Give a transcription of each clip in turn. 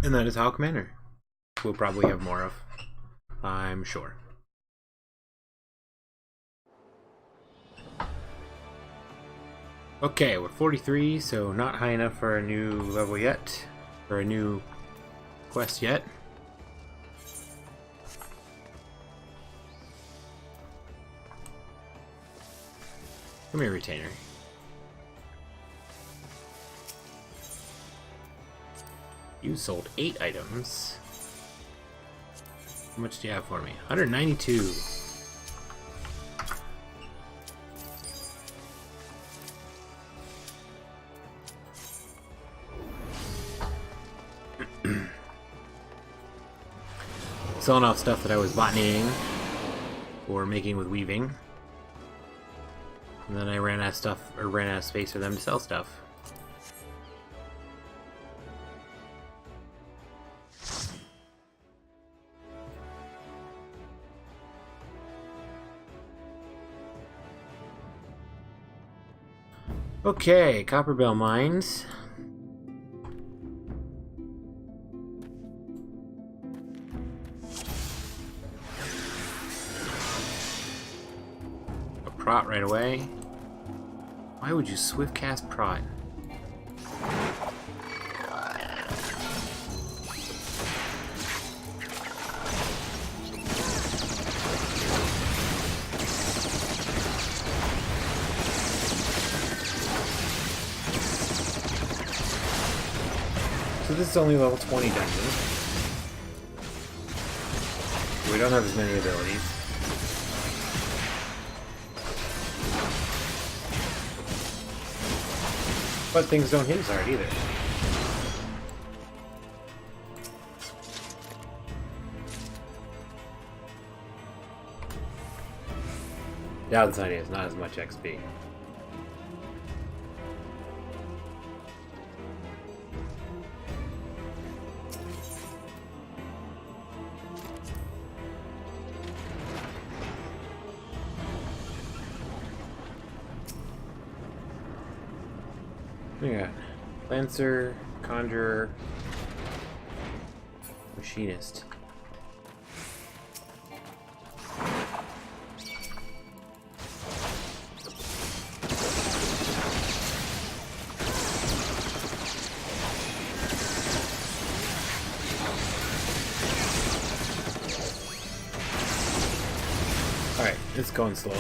And that is how Commander we'll probably have more of, I'm sure. Okay, we're 43, so not high enough for a new level yet, or a new quest yet. Come here, Retainer. You sold 8 items. How much do you have for me? 192. Selling off stuff that I was botanying or making with weaving. And then I ran out of stuff, or ran out of space for them to sell stuff. Okay, Copperbell Mines. A prot right away. Why would you swift cast prot? So this is only level 20 dungeon. We don't have as many abilities. But things don't hit as hard either. Downside is not as much XP. We got Lancer, Conjurer, Machinist. Alright, it's going slow.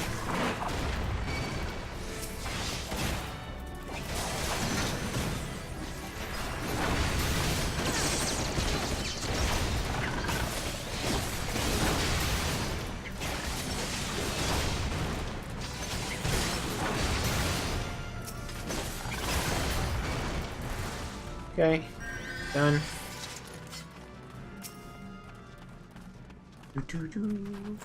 Okay, done. Doo-doo-doo.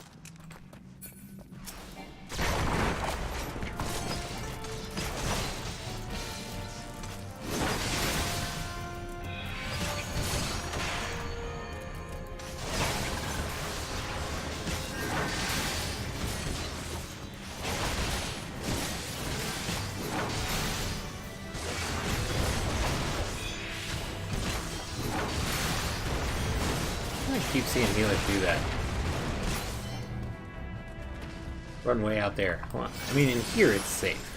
I keep seeing healers do that. Run way out there. Come on. I mean, in here it's safe.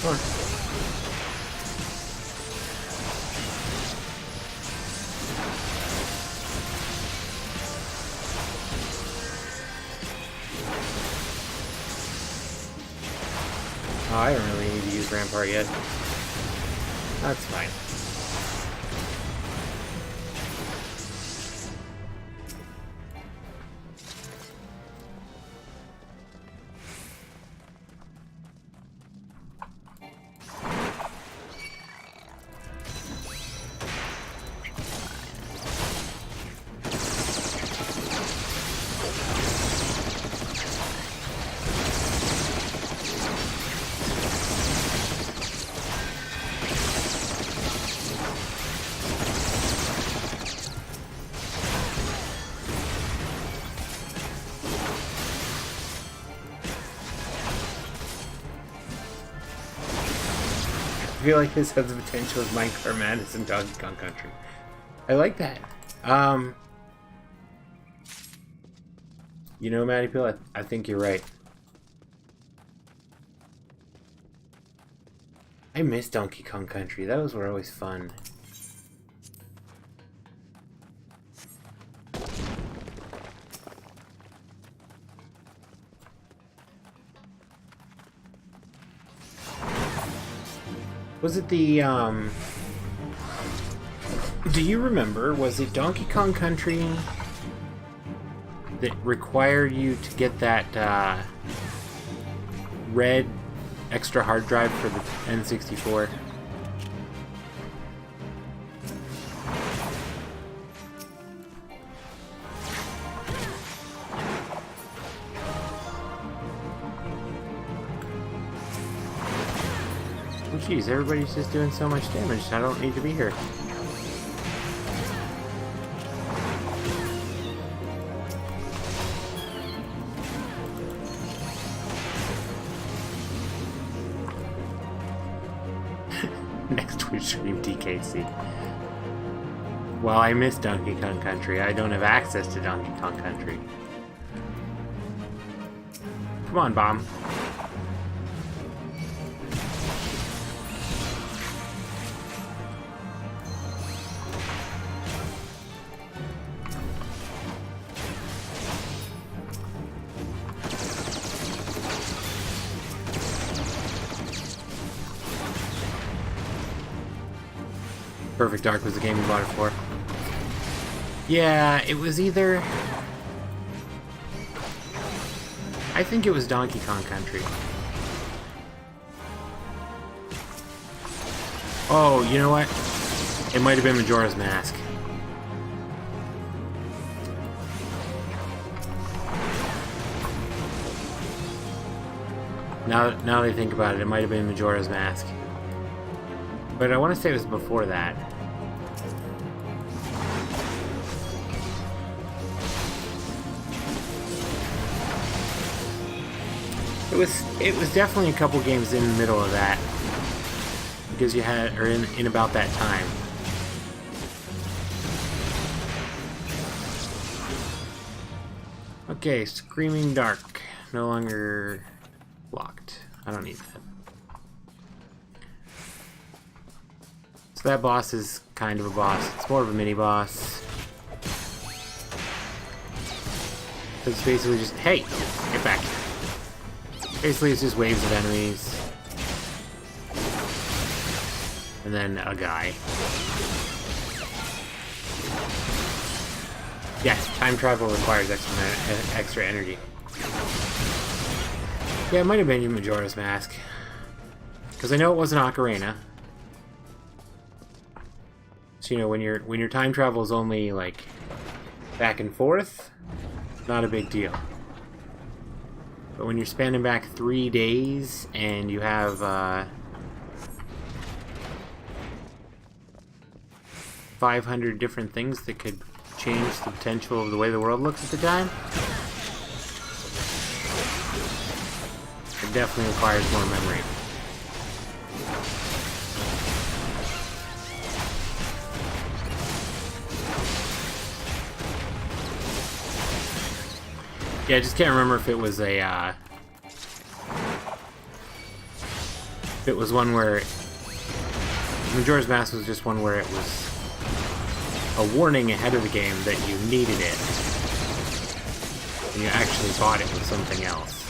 Come on. Oh, I don't really need to use Rampart yet. That's fine. I feel like this has the potential of Minecraft Madness and Donkey Kong Country. I like that. You know, Matty Pill, I think you're right. I miss Donkey Kong Country. Those were always fun. Was it the, do you remember, was it Donkey Kong Country that required you to get that, red extra hard drive for the N64? Jeez, everybody's just doing so much damage, I don't need to be here. Next Twitch stream, DKC. Well, I miss Donkey Kong Country. I don't have access to Donkey Kong Country. Come on, Bomb. Perfect Dark was the game we bought it for. Yeah, it was either... I think it was Donkey Kong Country. Oh, you know what? It might have been Majora's Mask. Now that I think about it, it might have been Majora's Mask. But I want to say it was before that. It was definitely a couple games in the middle of that. Because you had, or in about that time. Okay, Screaming Dark. No longer locked. I don't need that. So that boss is kind of a boss. It's more of a mini-boss. It's basically just, hey, get back here. Basically, it's just waves of enemies. And then a guy. Yes, time travel requires extra energy. Yeah, it might have been Majora's Mask. Because I know it wasn't Ocarina. So, you know, when your time travel is only, like, back and forth, not a big deal. But when you're spanning back 3 days and you have 500 different things that could change the potential of the way the world looks at the time, it definitely requires more memory. Yeah, I just can't remember if it was a It was one where Majora's Mask was just one where it was a warning ahead of the game that you needed it, and you actually bought it with something else.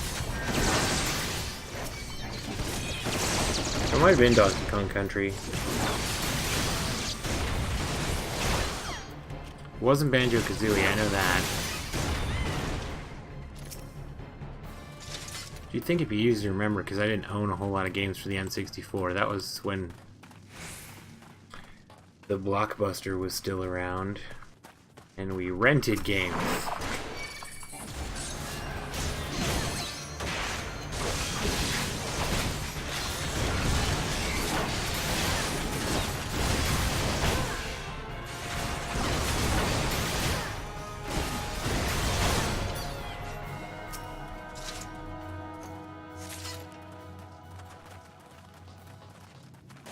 It might have been Donkey Kong Country. It wasn't Banjo-Kazooie, I know that. You'd think it'd be easy to remember because I didn't own a whole lot of games for the N64. That was when the Blockbuster was still around and we rented games.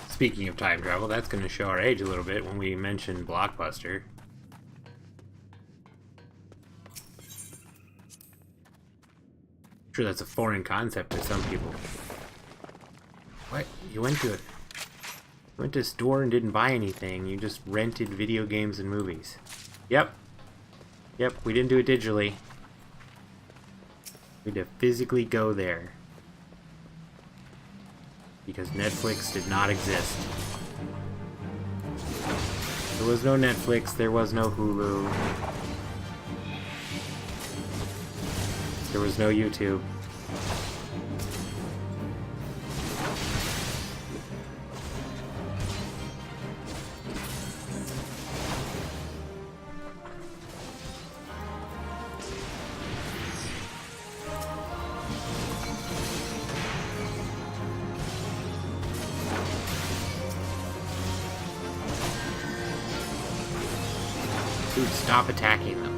Speaking of time travel, that's going to show our age a little bit when we mention Blockbuster. I'm sure that's a foreign concept to some people. What? You went to a store and didn't buy anything. You just rented video games and movies. Yep. Yep, we didn't do it digitally. We had to physically go there. Because Netflix did not exist. There was no Netflix, there was no Hulu. There was no YouTube. Dude, stop attacking them.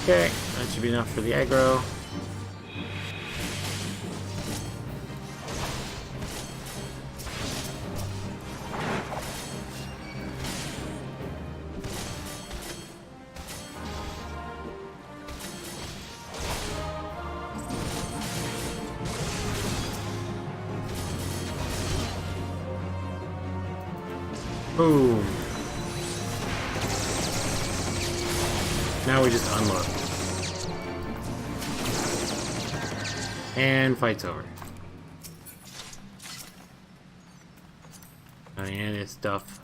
Okay, that should be enough for the aggro. Boom. Now we just unload. And fight's over. And it's stuff.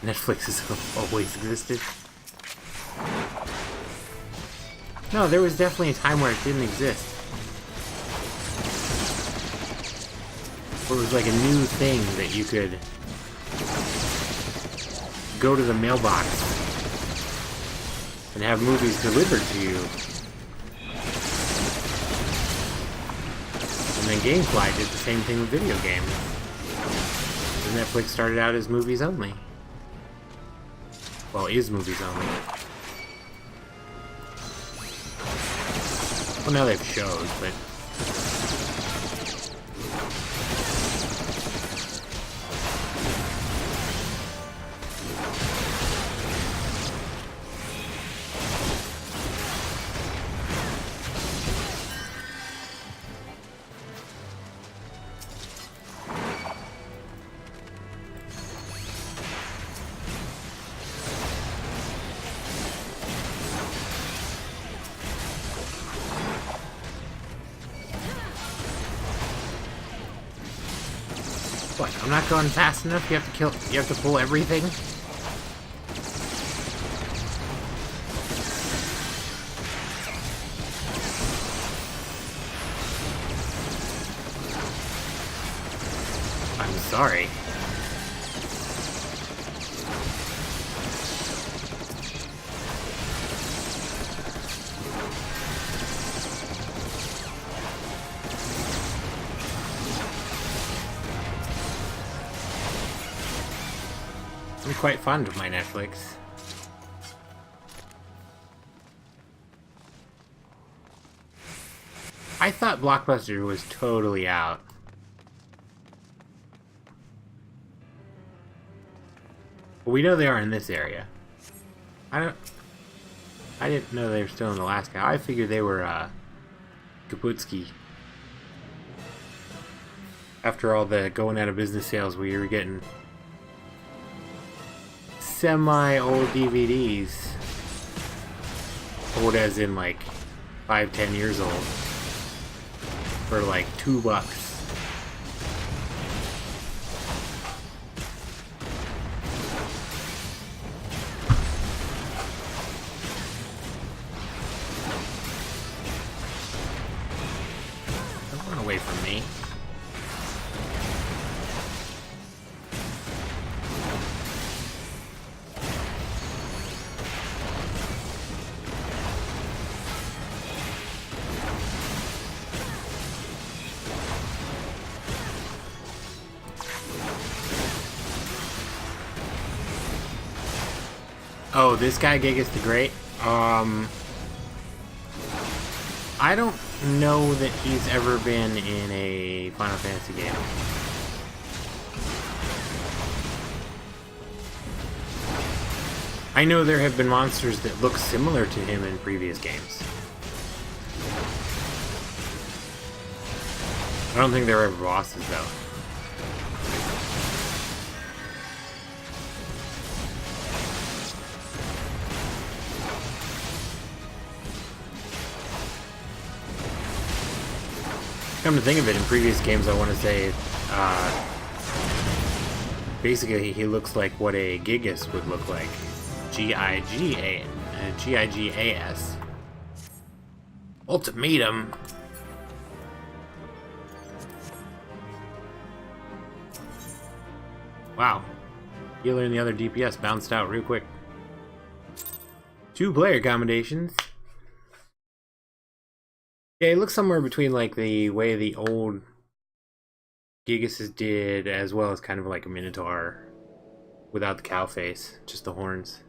Netflix has always existed. No, there was definitely a time where it didn't exist. Where it was like a new thing that you could go to the mailbox and have movies delivered to you. And then GameFly did the same thing with video games. And Netflix started out as movies only. Well, is movies only. Well, now they have shows, but... What, I'm not going fast enough? You have to pull everything? sorry. I'm quite fond of my Netflix. I thought Blockbuster was totally out. But we know they are in this area. I didn't know they were still in Alaska. I figured they were Kaputski. After all the going out of business sales, we were getting semi-old DVDs. Old as in like 5-10 years old. For like $2. Don't run away from me. Oh, this guy Gigas the Great? I don't know that he's ever been in a Final Fantasy game. I know there have been monsters that look similar to him in previous games. I don't think they're ever bosses, though. Come to think of it, in previous games, I want to say, basically he looks like what a Gigas would look like. G-I-G-A-S. Ultimatum. Wow. Healer and the other DPS bounced out real quick. 2 player accommodations. Yeah, it looks somewhere between like the way the old Gigases did, as well as kind of like a Minotaur without the cow face, just the horns.